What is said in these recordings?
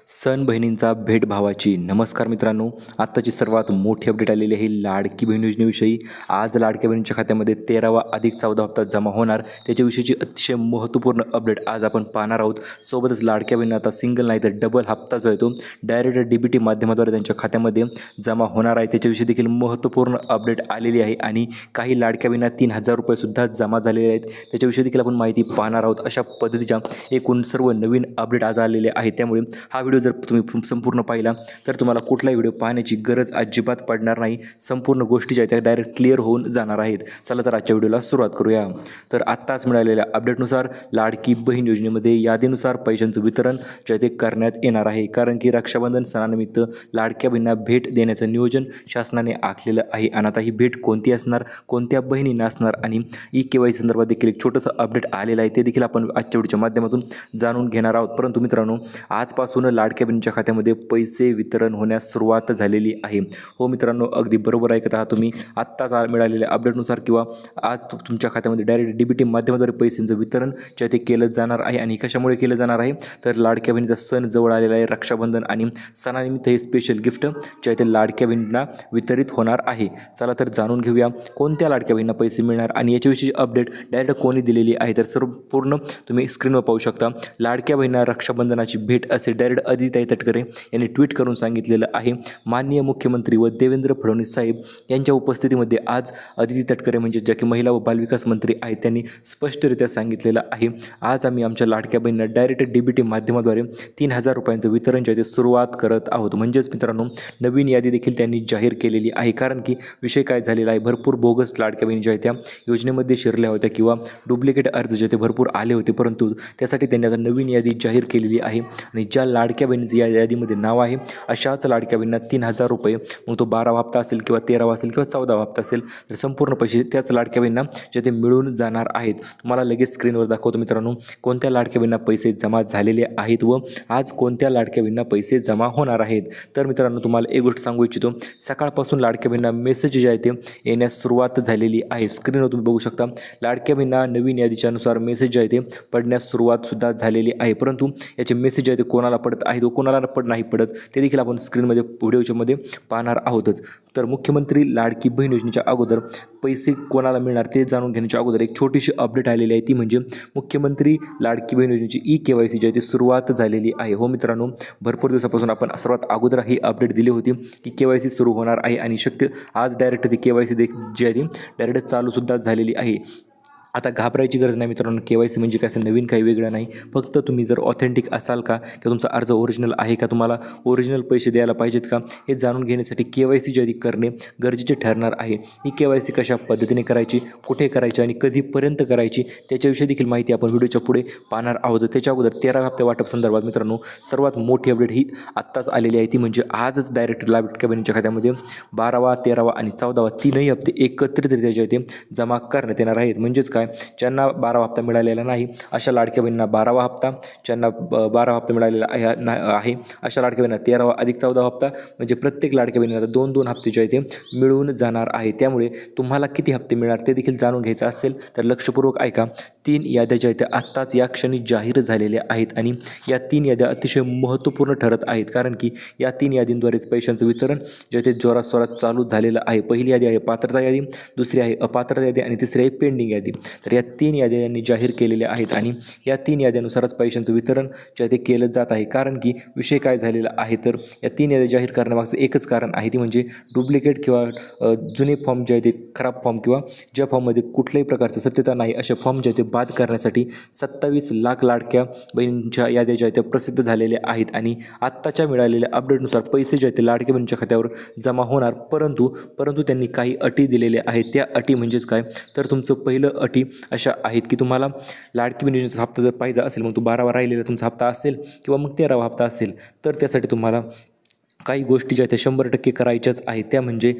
सण बहिणींचा भेटभावाची नमस्कार मित्रांनो, आत्ताची सर्वात मोठी अपडेट आलेली आहे लाडकी बहीण योजनेविषयी। आज लाडक्या बहिणींच्या खात्यामध्ये 13वा अधिक 14 हप्ता जमा होणार, त्याच्याविषयीची अतिशय महत्त्वपूर्ण अपडेट आज आपण पाहणार आहोत। सोबतच लाडक्या बहिणींना आता सिंगल नाही तर डबल हप्ता जो आहे तो डायरेक्ट DBT माध्यमाद्वारे त्यांच्या खात्यामध्ये जमा होणार आहे, त्याच्याविषयी देखील महत्त्वपूर्ण अपडेट आलेली आहे। आणि काही लाडक्या बहिणींना 3000 रुपये सुद्धा जमा झालेले आहेत, त्याच्याविषयी देखील आपण माहिती पाहणार आहोत। अशा पद्धतीच्या एकूण सर्व नवीन अपडेट आज आलेले आहेत, त्यामुळे हा व्हिडिओ जर तुम्ही संपूर्ण पाहिला तर तुम्हाला कुठलाही व्हिडिओ पाहण्याची गरज अजिबात पडणार नाही। संपूर्ण गोष्टी ज्या आहेत त्या डायरेक्ट क्लिअर होऊन जाणार आहेत। चला तर आजच्या व्हिडिओला सुरुवात करूया। तर आत्ताच मिळालेल्या अपडेटनुसार लाडकी बहीण योजनेमध्ये यादीनुसार पैशांचं वितरण जे आहे ते करण्यात येणार आहे, कारण की रक्षाबंधन सणानिमित्त लाडक्या बहिणींना भेट देण्याचं नियोजन शासनाने आखलेलं आहे। आणि आता ही भेट कोणती असणार, कोणत्या बहिणींना असणार आणि EKYC संदर्भात देखील एक छोटंसं अपडेट आलेलं आहे, ते देखील आपण आजच्या व्हिडिओच्या माध्यमातून जाणून घेणार आहोत। परंतु मित्रांनो, आजपासून लाडक्या बहिणींच्या खात्यामध्ये पैसे वितरण होण्यास सुरुवात झालेली आहे। हो मित्रांनो, अगदी बरोबर ऐकत आहात तुम्ही। आत्ताच मिळालेल्या अपडेटनुसार किंवा आज तुमच्या खात्यामध्ये डायरेक्ट DBT माध्यमाद्वारे पैशांचं वितरण जे आहे ते केलं जाणार आहे। आणि कशामुळे केलं जाणार आहे तर लाडक्या बहिणीचा सण जवळ आलेला आहे, रक्षाबंधन, आणि सणानिमित्त हे स्पेशल गिफ्ट जे आहे ते लाडक्या बहिणींना वितरित होणार आहे। चला तर जाणून घेऊया कोणत्या लाडक्या बहिणींना पैसे मिळणार आणि याच्याविषयी अपडेट डायरेक्ट कोणी दिलेली आहे। तर सर्व पूर्ण तुम्ही स्क्रीनवर पाहू शकता। लाडक्या बहिणींना रक्षाबंधनाची भेट असे डायरेक्ट आदित्य तटकरे यांनी ट्विट करून सांगितलेलं आहे। माननीय मुख्यमंत्री व देवेंद्र फडणवीस साहेब यांच्या उपस्थितीमध्ये आज आदित्य तटकरे म्हणजे ज्या की महिला व बालविकास मंत्री आहेत त्यांनी स्पष्टरित्या सांगितलेलं आहे, आज आम्ही आमच्या लाडक्या बहिणींना डायरेक्ट DBT माध्यमाद्वारे 3000 रुपयांचं वितरण जे आहे ते सुरुवात करत आहोत। म्हणजेच मित्रांनो, नवीन यादी देखील त्यांनी जाहीर केलेली आहे, कारण की विषय काय झालेला आहे, भरपूर बोगस लाडक्या बहिणी ज्या आहेत त्या योजनेमध्ये शिरल्या होत्या किंवा डुप्लिकेट अर्ज जे ते भरपूर आले होते, परंतु त्यासाठी त्यांनी आता नवीन यादी जाहीर केलेली आहे। आणि ज्या लाडक्या बहिणीचं या यादीमध्ये नाव आहे अशाच लाडक्या बहिणींना 3000 रुपये, मग तो 12वा हप्ता असेल किंवा 13वा असेल किंवा 14वा हप्ता असेल, तर संपूर्ण पैसे त्याच लाडक्या बहिणींना जे ते मिळून जाणार आहेत। तुम्हाला लगेच स्क्रीनवर दाखवतो मित्रांनो कोणत्या लाडक्या बहिणींना पैसे जमा झालेले आहेत व आज कोणत्या लाडक्या बहिणींना पैसे जमा होणार आहेत। तर मित्रांनो, तुम्हाला एक गोष्ट सांगू इच्छितो, सकाळपासून लाडक्या बहिणींना मेसेज जे आहे ते येण्यास सुरुवात झालेली आहे। स्क्रीनवर तुम्ही बघू शकता लाडक्या बहिणींना नवीन यादीच्या अनुसार मेसेज जे आहे ते पडण्यास सुरुवात सुद्धा झालेली आहे, परंतु याचे मेसेज जे आहे ते कोणाला पडत आहेत व कोणाला नाही पडत ते देखील आपण स्क्रीनमध्ये व्हिडिओच्या मध्ये पाहणार आहोतच। तर मुख्यमंत्री लाडकी बहीण योजनेच्या अगोदर पैसे कोणाला मिळणार ते जाणून घेण्याच्या अगोदर एक छोटीशी अपडेट आलेली आहे, ती म्हणजे मुख्यमंत्री लाडकी बहीण योजनेची EKYC जी आहे ती सुरुवात झालेली आहे। हो मित्रांनो, भरपूर दिवसापासून आपण सर्वात अगोदर ही अपडेट दिली होती की KYC सुरू होणार आहे आणि शक्य आज डायरेक्ट ती KYC जी आहे ती डायरेक्ट चालूसुद्धा झालेली आहे। आता घाबरायची गरज नाही मित्रांनो, KYC म्हणजे काय असं नवीन काही वेगळं नाही, फक्त तुम्ही जर ऑथेंटिक असाल का किंवा तुमचा अर्ज ओरिजिनल आहे का, तुम्हाला ओरिजिनल पैसे द्यायला पाहिजेत का, हे जाणून घेण्यासाठी KYC जी करणे गरजेचे ठरणार आहे। ही KYC कशा पद्धतीने करायची, कुठे करायची आणि कधीपर्यंत करायची त्याच्याविषयी देखील माहिती आपण व्हिडिओच्या पुढे पाहणार आहोत। त्याच्या अगोदर 13 हप्त्या वाटप संदर्भात मित्रांनो सर्वात मोठी अपडेट ही आत्ताच आलेली आहे, ती म्हणजे आजच डायरेक्ट लाडक्या बहिणींच्या खात्यामध्ये 12वा 13वा आणि 14वा तीनही हप्ते एकत्रितरित्या जे ते जमा करण्यात येणार आहेत। म्हणजेच काय, ज्यांना 12वा हप्ता मिळालेला नाही अशा लाडक्या बहिणींना 12वा हप्ता, ज्यांना 12वा हप्ता मिळालेला आहे अशा लाडक्या बहिणींना 13वा अधिक 14वा हप्ता, म्हणजे प्रत्येक लाडक्या बहिणीला 2-2 हप्ते जे आहे ते मिळून जाणार आहे। त्यामुळे तुम्हाला किती हप्ते मिळणार ते देखील जाणून घ्यायचं असेल तर लक्षपूर्वक ऐका। 3 याद्या ज्या आहेत त्या आत्ताच या क्षणी जाहीर झालेल्या आहेत आणि या 3 याद्या अतिशय महत्त्वपूर्ण ठरत आहेत, कारण की या 3 यादींद्वारेच पैशांचं वितरण जे ते जोरात स्वरात चालू झालेलं आहे। पहिली यादी आहे पात्रता यादी, दुसरी आहे अपात्रता यादी आणि तिसरी आहे पेंडिंग यादी। तर या 3 याद्या यांनी जाहीर केलेल्या आहेत आणि या 3 याद्यानुसारच पैशांचं वितरण जे आहे ते केलं जात आहे। कारण की विषय काय झालेला आहे तर या 3 याद्या जाहीर करण्यामागचं एकच कारण आहे, ती म्हणजे डुप्लिकेट किंवा जुने फॉर्म जे आहे ते खराब फॉर्म किंवा ज्या फॉर्ममध्ये कुठल्याही प्रकारचं सत्यता नाही अशा फॉर्म जे आहे ते बाद करण्यासाठी 27 लाख लाडक्या बहिणींच्या याद्या ज्या आहेत त्या प्रसिद्ध झालेल्या आहेत। आणि आत्ताच्या मिळालेल्या अपडेटनुसार पैसे जे आहेत ते लाडक्या बहिणींच्या खात्यावर जमा होणार, परंतु त्यांनी काही अटी दिलेल्या आहेत। त्या अटी म्हणजेच काय तर तुमचं पहिलं अटी अशा आहेत की तुम्हाला लाडकी बहीण योजनेचा हप्ता जर पाहिजे असेल, मग तो 12वा राहिलेला तुमचा हप्ता असेल किंवा मग 13वा हप्ता असेल, तर त्यासाठी तुम्हाला काही गोष्टी ज्या आहेत त्या 100% करायच्याच आहेत। त्या म्हणजे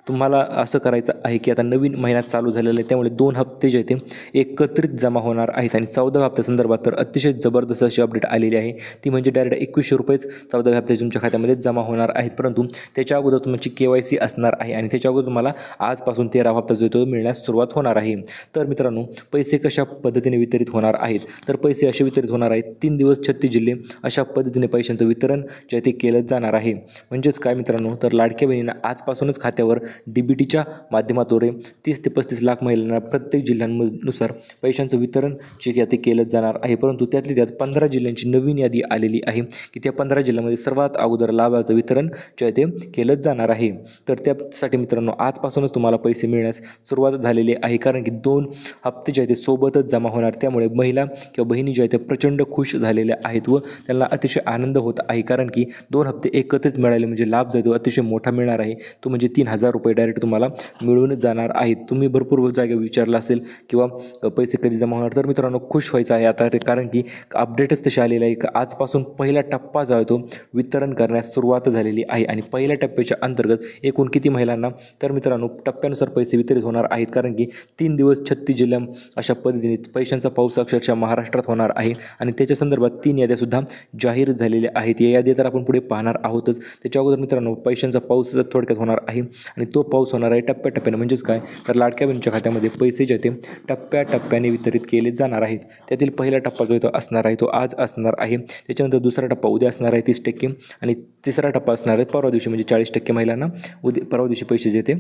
तुम्हाला असं करायचं आहे की आता नवीन महिना चालू झालेला आहे, त्यामुळे 2 हप्ते जे आहेत ते एकत्रित जमा होणार आहेत आणि 14व्या हप्त्यासंदर्भात तर अतिशय जबरदस्त अशी अपडेट आलेली आहे. ती म्हणजे डायरेक्ट ₹2100 14व्या हप्त्याचे तुमच्या खात्यामध्ये जमा होणार आहेत. परंतु त्याच्या अगोदर तुमची KYC असणार आहे आणि त्याच्या अगोदर तुम्हाला आजपासून 13वा हप्ता जो तो मिळण्यास सुरुवात होणार आहे. तर मित्रांनो, पैसे कशा पद्धतीने वितरित होणार आहेत, तर पैसे असे वितरित होणार आहेत 3 दिवस 36 जिल्हे अशा पद्धतीने पैशांचं वितरण जे आहे ते केलं जाणार आहे. म्हणजेच काय मित्रांनो, तर लाडक्या बहिणींना आजपासूनच खात्यावर DBTच्या माध्यमाद्वारे 30 ते 35 लाख महिलांना प्रत्येक जिल्ह्यांनुसार पैशांचं वितरण जे आहे ते केलं जाणार आहे. परंतु त्यातली त्यात 15 जिल्ह्यांची नवीन यादी आलेली आहे की त्या 15 जिल्ह्यांमध्ये सर्वात अगोदर लाभाचं वितरण जे आहे ते केलं जाणार आहे. तर त्यासाठी मित्रांनो, आजपासूनच तुम्हाला पैसे मिळण्यास सुरुवात झालेली आहे, कारण की 2 हप्ते जे आहे ते सोबतच जमा होणार. त्यामुळे महिला किंवा बहिणी जे आहेत ते प्रचंड खुश झालेल्या आहेत व त्यांना अतिशय आनंद होत आहे, कारण की 2 हप्ते एकत्रित मिळाले म्हणजे लाभ जो आहे तो अतिशय मोठा मिळणार आहे. तो म्हणजे ₹3000 डायरेक्ट तुम्हाला मिळून जाणार आहेत. तुम्ही भरपूर जागा विचारला असेल किंवा पैसे कधी जमा होणार, तर मित्रांनो खुश व्हायचं आहे आता, कारण की अपडेटच तशी आलेली आहे की आजपासून पहिला टप्पा जो आहे तो वितरण करण्यास सुरुवात झालेली आहे. आणि पहिल्या टप्प्याच्या अंतर्गत एकूण किती महिलांना, तर मित्रांनो टप्प्यानुसार पैसे वितरित होणार आहेत, कारण की 3 दिवस 36 जिल्ह्या अशा पद्धतीने पैशांचा पाऊस अक्षरशः महाराष्ट्रात होणार आहे. आणि त्याच्या संदर्भात 3 याद्यासुद्धा जाहीर झालेल्या आहेत. या यादी तर आपण पुढे पाहणार आहोतच. त्याच्या अगोदर मित्रांनो, पैशांचा पाऊस थोडक्यात होणार आहे आणि तो पाऊस होणार आहे टप्प्याटप्प्याने. म्हणजेच काय, तर लाडक्या बहिणीच्या खात्यामध्ये पैसे जे ते टप्प्याटप्प्याने वितरित केले जाणार आहेत. त्यातील पहिला टप्पा जो तो असणार आहे तो आज असणार आहे. त्याच्यानंतर दुसरा टप्पा उद्या असणार आहे 30% आणि तिसरा टप्पा असणार आहे परवा दिवशी, म्हणजे 40% महिलांना परवा दिवशी पैसे जे ते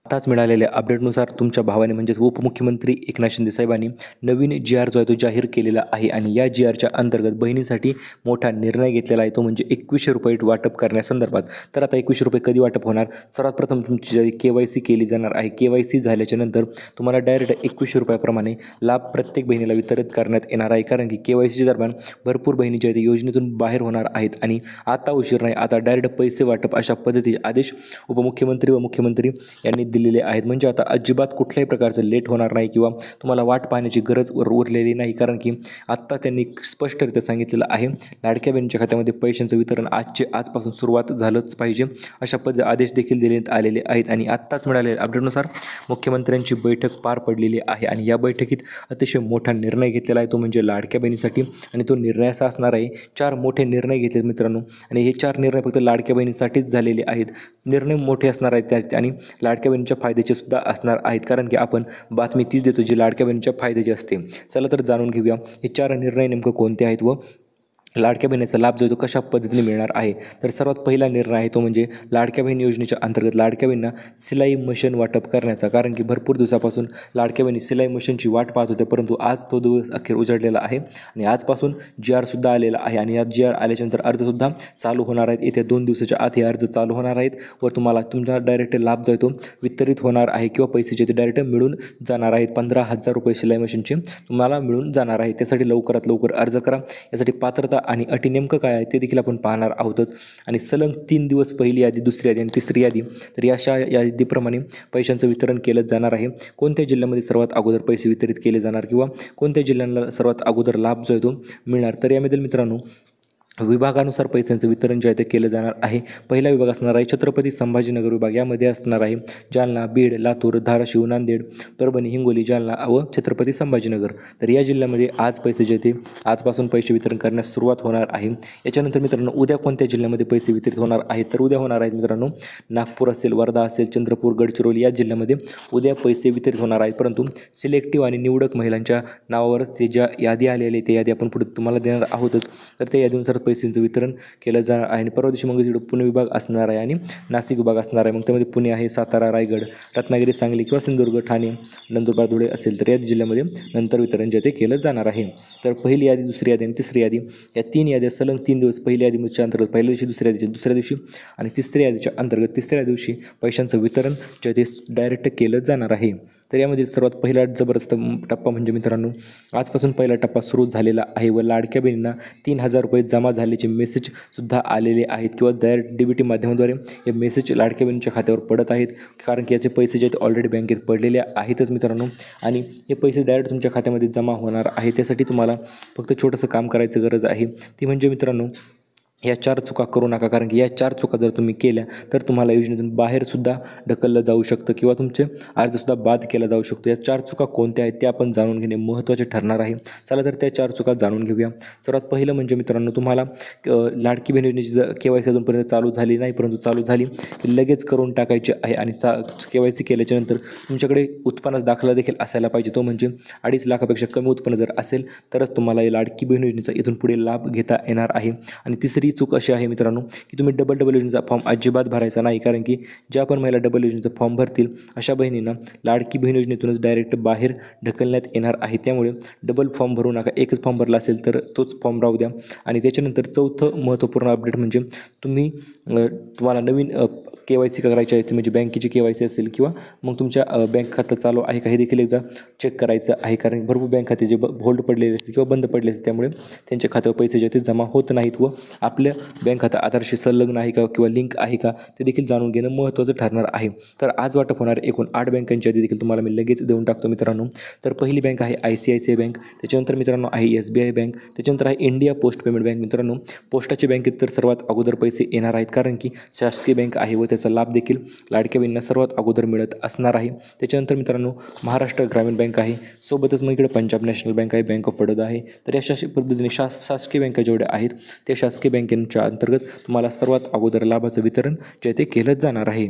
आताच मिळालेल्या अपडेटनुसार तुमच्या भावाने म्हणजेच उपमुख्यमंत्री एकनाथ शिंदे साहेबांनी नवीन GR जो आहे तो जाहीर केलेला आहे. आणि या GRच्या अंतर्गत बहिणीसाठी मोठा निर्णय घेतलेला आहे, तो म्हणजे ₹2100 वाटप करण्यासंदर्भात. तर आता ₹2100 कधी वाटप होणार? सर्वात प्रथम तुमची KYC केली जाणार आहे. KYC झाल्याच्या नंतर तुम्हाला डायरेक्ट ₹2100 प्रमाणे लाभ प्रत्येक बहिणीला वितरित करण्यात येणार आहे, कारण की KYC दरम्यान भरपूर बहिणी जे आहेत योजनेतून बाहेर होणार आहेत आणि आता उशीर नाही, आता डायरेक्ट पैसे वाटप अशा पद्धतीचे आदेश उपमुख्यमंत्री व मुख्यमंत्री यांनी दिलेले आहेत. म्हणजे आता अजिबात कुठल्याही प्रकारचं लेट होणार नाही किंवा तुम्हाला वाट पाहण्याची गरज उरलेली नाही, कारण की आत्ता त्यांनी स्पष्टरित्या सांगितलेलं आहे लाडक्या बहिणीच्या खात्यामध्ये पैशांचं वितरण आजपासून सुरुवात झालंच पाहिजे अशा आदेश देखील देण्यात आलेले आहेत. आणि आत्ताच मिळालेल्या अपडेटनुसार मुख्यमंत्र्यांची बैठक पार पडलेली आहे आणि या बैठकीत अतिशय मोठा निर्णय घेतलेला आहे, तो म्हणजे लाडक्या बहिणीसाठी. आणि तो निर्णय असा असणार आहे, 4 मोठे निर्णय घेतले मित्रांनो, आणि हे 4 निर्णय फक्त लाडक्या बहिणीसाठीच झालेले आहेत. निर्णय मोठे असणार आहेत त्या आणि लाडक्या बहिणीच्या फायद्याचे सुद्धा असणार आहेत, कारण की आपण बातमी तीच देतो जी लाडक्या बहिणीच्या फायद्याची असते. चला तर जाणून घेऊया हे 4 निर्णय नेमकं कोणते आहेत व लाडक्या बहिणीचा लाभ जो तो कशा पद्धतीने मिळणार आहे. तर सर्वात पहिला निर्णय आहे तो म्हणजे लाडक्या बहीण योजनेच्या अंतर्गत लाडक्या बहिणींना सिलाई मशीन वाटप करण्याचा, कारण की भरपूर दिवसापासून लाडक्या बहिणी सिलाई मशीनची वाट पाहत होत्या, परंतु आज तो दिवस अखेर उजाडलेला आहे आणि आजपासून GRसुद्धा आलेला आहे. आणि या GR आल्याच्यानंतर अर्जसुद्धा चालू होणार आहेत. येत्या 2 दिवसाच्या आत हे अर्ज चालू होणार आहेत व तुम्हाला तुमचा डायरेक्ट लाभ जो आहे तो वितरित होणार आहे किंवा पैसे जे ते डायरेक्ट मिळून जाणार आहेत. ₹15,000 सिलाई मशीनचे तुम्हाला मिळून जाणार आहे. त्यासाठी लवकरात लवकर अर्ज करा. यासाठी पात्रता आणि अटी नेमकं काय आहे ते देखील आपण पाहणार आहोतच. आणि सलग 3 दिवस पहिली यादी, दुसरी यादी आणि तिसरी यादी, तर अशा यादीप्रमाणे पैशांचं वितरण केलं जाणार आहे. कोणत्या जिल्ह्यामध्ये सर्वात अगोदर पैसे वितरित केले जाणार किंवा कोणत्या जिल्ह्यांना सर्वात अगोदर लाभ जो आहे तो मिळणार, तर यामधील मित्रांनो विभागानुसार पैशांचं वितरण जे आहे ते केलं जाणार आहे. पहिला विभाग असणार आहे छत्रपती संभाजीनगर विभाग. यामध्ये असणार आहे जालना, बीड, लातूर, धाराशिव, नांदेड, परभणी, हिंगोली, जालना व छत्रपती संभाजीनगर. तर या जिल्ह्यामध्ये आज पैसे जे ते आजपासून पैसे वितरण करण्यास सुरुवात होणार आहे. याच्यानंतर मित्रांनो उद्या कोणत्या जिल्ह्यामध्ये पैसे वितरित होणार आहेत, तर उद्या होणार आहेत मित्रांनो नागपूर असेल, वर्धा असेल, चंद्रपूर, गडचिरोली या जिल्ह्यामध्ये उद्या पैसे वितरित होणार आहेत. परंतु सिलेक्टिव्ह आणि निवडक महिलांच्या नावावरच ते ज्या यादी आलेली आहे ते यादी आपण पुढे तुम्हाला देणार आहोतच. तर त्या यादीनुसार पैशांचं वितरण केलं जाणार आहे. आणि परवा दिवशी मग तिकडे पुणे विभाग असणार आहे आणि नाशिक विभाग असणार आहे. मग त्यामध्ये पुणे आहे, सातारा, रायगड, रत्नागिरी, सांगली किंवा सिंधुदुर्ग, ठाणे, नंदुरबार, धुळे असेल तर या जिल्ह्यामध्ये नंतर वितरण जे ते केलं जाणार आहे. तर पहिली यादी, दुसरी यादी आणि तिसरी यादी या 3 याद्या सलग 3 दिवस पहिल्या यादीच्या अंतर्गत पहिल्या दिवशी, दुसऱ्या दिवशी आणि तिसऱ्या यादीच्या अंतर्गत तिसऱ्या दिवशी पैशांचं वितरण जे ते डायरेक्ट केलं जाणार आहे. तर यामध्ये सर्वात पहिला जबरदस्त टप्पा म्हणजे मित्रांनो आजपासून पहिला टप्पा सुरू झालेला आहे व लाडक्या बहिणींना ₹3000 जमा झाल्याचे मेसेजसुद्धा आलेले आहेत किंवा डायरेक्ट DBT माध्यमाद्वारे हे मेसेज लाडक्या बहिणीच्या खात्यावर पडत आहेत, कारण की याचे पैसे जे आहेत ऑलरेडी बँकेत पडलेले आहेतच मित्रांनो. आणि हे पैसे डायरेक्ट तुमच्या खात्यामध्ये जमा होणार आहे. त्यासाठी तुम्हाला फक्त छोटंसं काम करायचं गरज आहे, ती म्हणजे मित्रांनो या 4 चुका करू नका, कारण की या 4 चुका जर तुम्ही केल्या तर तुम्हाला योजनेतून बाहेरसुद्धा ढकललं जाऊ शकतं किंवा तुमचे अर्जसुद्धा बाद केला जाऊ शकतो. या 4 चुका कोणत्या आहेत ते आपण जाणून घेणे महत्त्वाचे ठरणार आहे. चला तर त्या 4 चुका जाणून घेऊया. सर्वात पहिलं म्हणजे मित्रांनो, तुम्हाला लाडकी बहीण योजनेची KYC अजूनपर्यंत चालू झाली नाही, परंतु चालू झाली की लगेच करून टाकायची आहे. आणि KYC केल्याच्यानंतर तुमच्याकडे उत्पन्नाचा दाखला देखील असायला पाहिजे. तो म्हणजे 2.5 लाखापेक्षा कमी उत्पन्न जर असेल तरच तुम्हाला या लाडकी बहीण योजनेचा इथून पुढे लाभ घेता येणार आहे. आणि तिसरी चूक अशी आहे मित्रांनो, की तुम्ही डबल योजनेचा फॉर्म अजिबात भरायचा नाही, कारण की ज्या पण महिला डबल योजनेचा फॉर्म भरतील अशा बहिणींना लाडकी बहीण योजनेतूनच डायरेक्ट बाहेर ढकलण्यात येणार आहे. त्यामुळे डबल फॉर्म भरू नका. एकच फॉर्म भरला असेल तर तोच फॉर्म राहू द्या. आणि त्याच्यानंतर चौथं महत्त्वपूर्ण अपडेट म्हणजे तुम्हाला नवीन KYC करायची आहे, म्हणजे बँकेची KYC असेल किंवा मग तुमच्या बँक खातं चालू आहे का हे देखील एकदा चेक करायचं आहे, कारण भरपूर बँक खाते जे होल्ड पडलेले असते किंवा बंद पडले असते, त्यामुळे त्यांच्या खात्यावर पैसे जे ते जमा होत नाहीत व आपल्या बँक खातं आधारशी संलग्न आहे का किंवा लिंक आहे का ते देखील जाणून घेणं महत्त्वाचं ठरणार आहे. तर आज वाटप होणार एकूण 8 बँकांची यादी देखील तुम्हाला मी लगेच देऊन टाकतो मित्रांनो. तर पहिली बँक आहे ICICI बँक, त्याच्यानंतर मित्रांनो आहे SBI बँक, त्याच्यानंतर आहे इंडिया पोस्ट पेमेंट बँक. मित्रांनो, पोस्टाची बँकेत तर सर्वात अगोदर पैसे येणार आहेत, कारण की शासकीय बँक आहे व त्याचा लाभ देखील लाडक्या बहिणींना सर्वात अगोदर मिळत असणार आहे. त्याच्यानंतर मित्रांनो महाराष्ट्र ग्रामीण बँक आहे, सोबतच मग इकडे पंजाब नॅशनल बँक आहे, बँक ऑफ बडोदा आहे. तर या पद्धतीने शासकीय बँका जेवढ्या आहेत त्या शासकीय बँकेच्या अंतर्गत तुम्हाला सर्वात अगोदर लाभाचं वितरण जे ते केलंच जाणार आहे.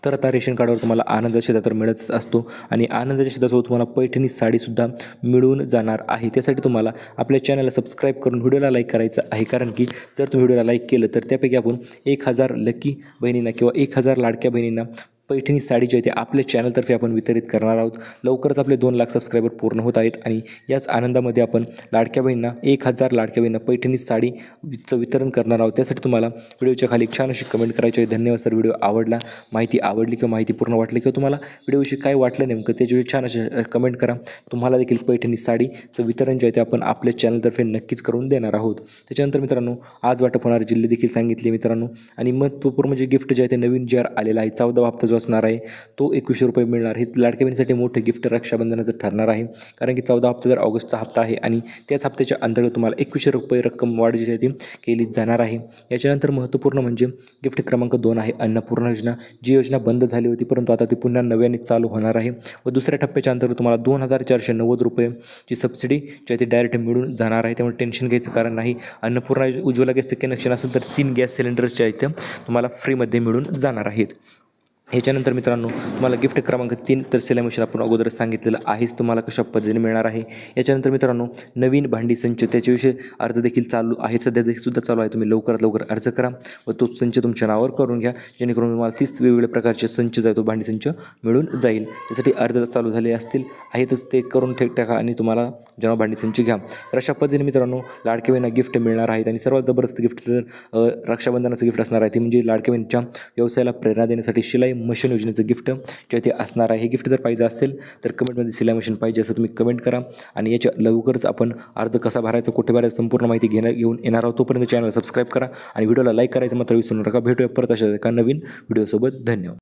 तर आता रेशन कार्डावर तुम्हाला आनंदाचा शिधा तर मिळतच असतो, आणि आनंदाच्या शिधासोबत तुम्हाला पैठणी साडीसुद्धा मिळून जाणार आहे. त्यासाठी तुम्हाला आपल्या चॅनलला सबस्क्राईब करून व्हिडिओला लाईक करायचं आहे, कारण की जर तुम्ही व्हिडिओला लाईक केलं तर त्यापैकी आपण 1000 लकी बहिणींना किंवा 1000 लाडक्या बहिणींना पैठणी साडी जी आहे ते आपल्या चॅनलतर्फे आपण वितरित करणार आहोत. लवकरच आपले 2 लाख सबस्क्रायबर पूर्ण होत आहेत, आणि याच आनंदामध्ये आपण लाडक्या बहिणींना 1000 लाडक्या बहिणींना पैठणी साडीचं वितरण करणार आहोत. त्यासाठी तुम्हाला व्हिडिओच्या खाली छान अशी कमेंट करायची आहे. धन्यवाद सर, व्हिडिओ आवडला, माहिती आवडली किंवा माहिती पूर्ण वाटली किंवा तुम्हाला व्हिडिओविषयी काय वाटलं नेमकं त्याच्याविषयी छान असे कमेंट करा. तुम्हाला देखील पैठणी साडीचं वितरण जे आहे ते आपण आपल्या चॅनलतर्फे नक्कीच करून देणार आहोत. त्याच्यानंतर मित्रांनो, आज वाटप होणारे जिल्हे देखील सांगितले मित्रांनो, आणि महत्त्वपूर्ण म्हणजे गिफ्ट जे आहे ते नवीन GR आलेला आहे. 14वा हप्ता जो असणार आहे तो 2100 रुपये मिळणार. हे लाडक्या बहिणीसाठी मोठे गिफ्ट रक्षाबंधनाचं ठरणार आहे, कारण की 14 हप्ता जर ऑगस्टचा हप्ता आहे आणि त्याच हप्त्याच्या अंतर्गत तुम्हाला 2100 रुपये रक्कम वाढ जी आहे ती केली जाणार आहे. याच्यानंतर महत्त्वपूर्ण म्हणजे गिफ्ट क्रमांक 2 आहे अन्नपूर्णा योजना. जी योजना बंद झाली होती, परंतु आता ती पुन्हा नव्याने चालू होणार आहे व दुसऱ्या टप्प्याच्या अंतर्गत तुम्हाला 2490 रुपयेची सबसिडी जी आहे ती डायरेक्ट मिळून जाणार आहे. त्यामुळे टेन्शन घ्यायचं कारण नाही. अन्नपूर्णा उज्ज्वला गॅसचं कनेक्शन असेल तर 3 गॅस सिलेंडर्स जे आहेत ते तुम्हाला फ्रीमध्ये मिळून जाणार आहेत. ह्याच्यानंतर मित्रांनो, तुम्हाला गिफ्ट क्रमांक 3 तर सिलाई मशीन आपण अगोदरच सांगितलेलं आहेच, तुम्हाला कशा पद्धतीने मिळणार आहे. याच्यानंतर मित्रांनो, नवीन भांडी संच त्याच्याविषयी अर्ज देखील चालू आहे, सध्या देखील सुद्धा चालू आहे. तुम्ही लवकरात लवकर अर्ज करा व तो संच तुमच्या नावावर करून घ्या, जेणेकरून तुम्हाला 30 वेगवेगळ्या प्रकारचे संच जो आहे तो भांडी संच मिळून जाईल. त्यासाठी अर्ज चालू झाले असतील आहेतच ते करून टाका आणि तुम्हाला जेव्हा भांडी संच घ्या. तर अशा पद्धतीने मित्रांनो, लाडक्या बहिणींना गिफ्ट मिळणार आहेत. आणि सर्वात जबरदस्त गिफ्ट तर रक्षाबंधनाचं गिफ्ट असणार आहे, ते म्हणजे लाडक्या बहिणींच्या व्यवसायाला प्रेरणा देण्यासाठी शिलाई मशीन योजनेचं गिफ्ट जे ते असणार आहे. हे गिफ्ट जर पाहिजे असेल तर कमेंटमध्ये शिलाई मशीन पाहिजे असं तुम्ही कमेंट करा, आणि याच्या लवकरच आपण अर्ज कसा भरायचा, कुठे भरायचं संपूर्ण माहिती घेऊन येणार आहोत. तोपर्यंत चॅनल सबस्क्राईब करा आणि व्हिडिओला लाईक करायचं मात्र विसरू नका. भेटूया परत अशा एका नवीन व्हिडिओसोबत. धन्यवाद.